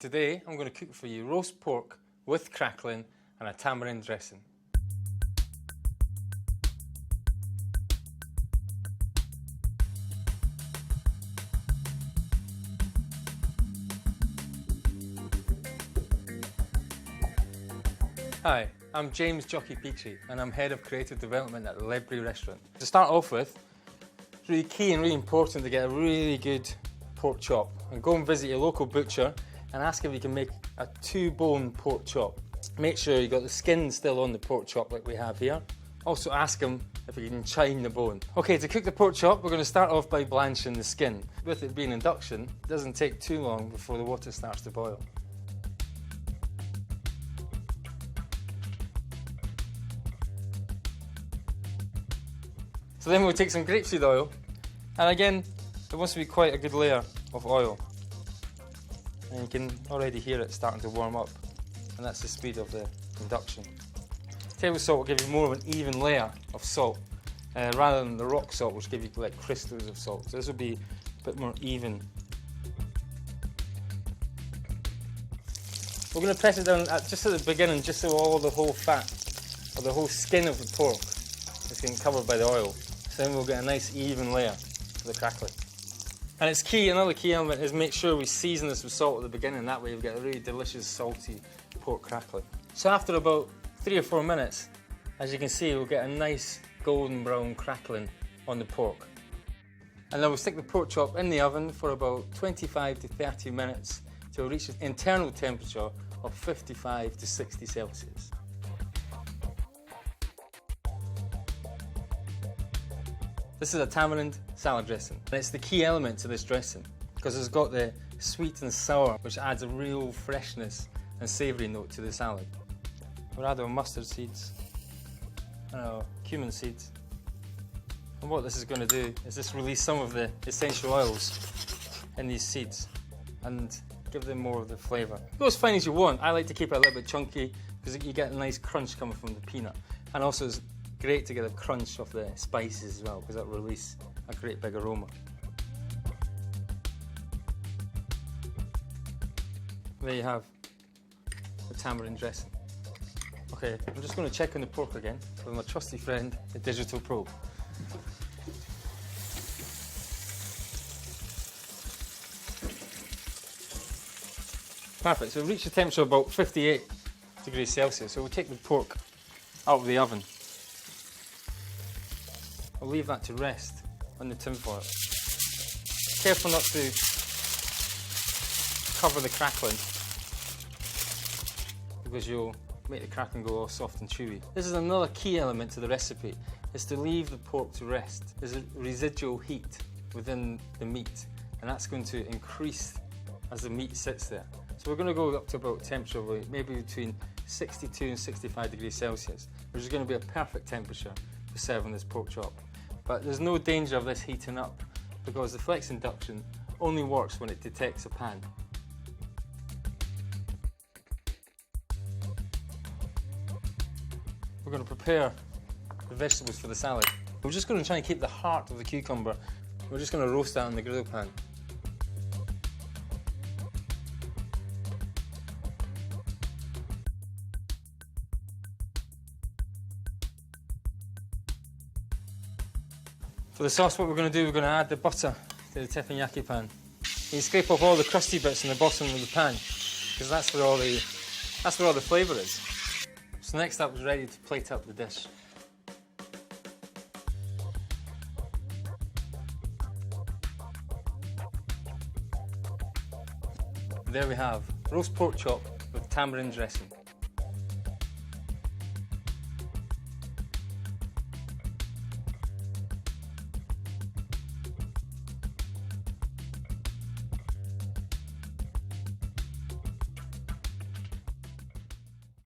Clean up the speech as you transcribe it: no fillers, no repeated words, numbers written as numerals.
Today I'm going to cook for you roast pork with crackling and a tamarind dressing. Hi, I'm James Jocky Petrie and I'm Head of Creative Development at the Ledbury Restaurant. To start off with, it's really key and really important to get a really good pork chop and go and visit your local butcher and ask if you can make a 2-bone pork chop. Make sure you've got the skin still on the pork chop like we have here. Also ask him if he can chine the bone. Okay, to cook the pork chop we're going to start off by blanching the skin. With it being induction, it doesn't take too long before the water starts to boil. So then we'll take some grapeseed oil, and again, there wants to be quite a good layer of oil. And you can already hear it starting to warm up, and that's the speed of the induction. Table salt will give you more of an even layer of salt, rather than the rock salt which give you like crystals of salt. So this will be a bit more even. We're going to press it down just at the beginning, just so all the whole fat, or the whole skin of the pork is getting covered by the oil. So then we'll get a nice even layer for the crackling. And it's key, another key element is make sure we season this with salt at the beginning, that way we get a really delicious salty pork crackling. So after about 3 or 4 minutes, as you can see, we'll get a nice golden brown crackling on the pork. And then we'll stick the pork chop in the oven for about 25 to 30 minutes till it reaches internal temperature of 55 to 60 Celsius. This is a tamarind salad dressing, and it's the key element to this dressing because it's got the sweet and sour which adds a real freshness and savoury note to the salad. We'll add our mustard seeds and our cumin seeds, and what this is going to do is just release some of the essential oils in these seeds and give them more of the flavour. Go as fine as you want. I like to keep it a little bit chunky because you get a nice crunch coming from the peanut, and also it's great to get a crunch of the spices as well because that will release a great big aroma. There you have the tamarind dressing. Okay, I'm just going to check on the pork again with my trusty friend, the digital probe. Perfect, so we've reached a temperature of about 58 degrees Celsius, so we'll take the pork out of the oven. I'll leave that to rest on the tin foil. Careful not to cover the crackling because you'll make the crackling go all soft and chewy. This is another key element to the recipe, is to leave the pork to rest. There's a residual heat within the meat, and that's going to increase as the meat sits there. So we're going to go up to about temperature maybe between 62 and 65 degrees Celsius, which is going to be a perfect temperature for serving this pork chop. But there's no danger of this heating up because the flex induction only works when it detects a pan. We're going to prepare the vegetables for the salad. We're just going to try and keep the heart of the cucumber. We're just going to roast that in the grill pan. For the sauce, what we're going to do, we're going to add the butter to the teppanyaki pan. You scrape off all the crusty bits in the bottom of the pan because that's where all the flavour is. So next up is ready to plate up the dish. There we have roast pork chop with tamarind dressing.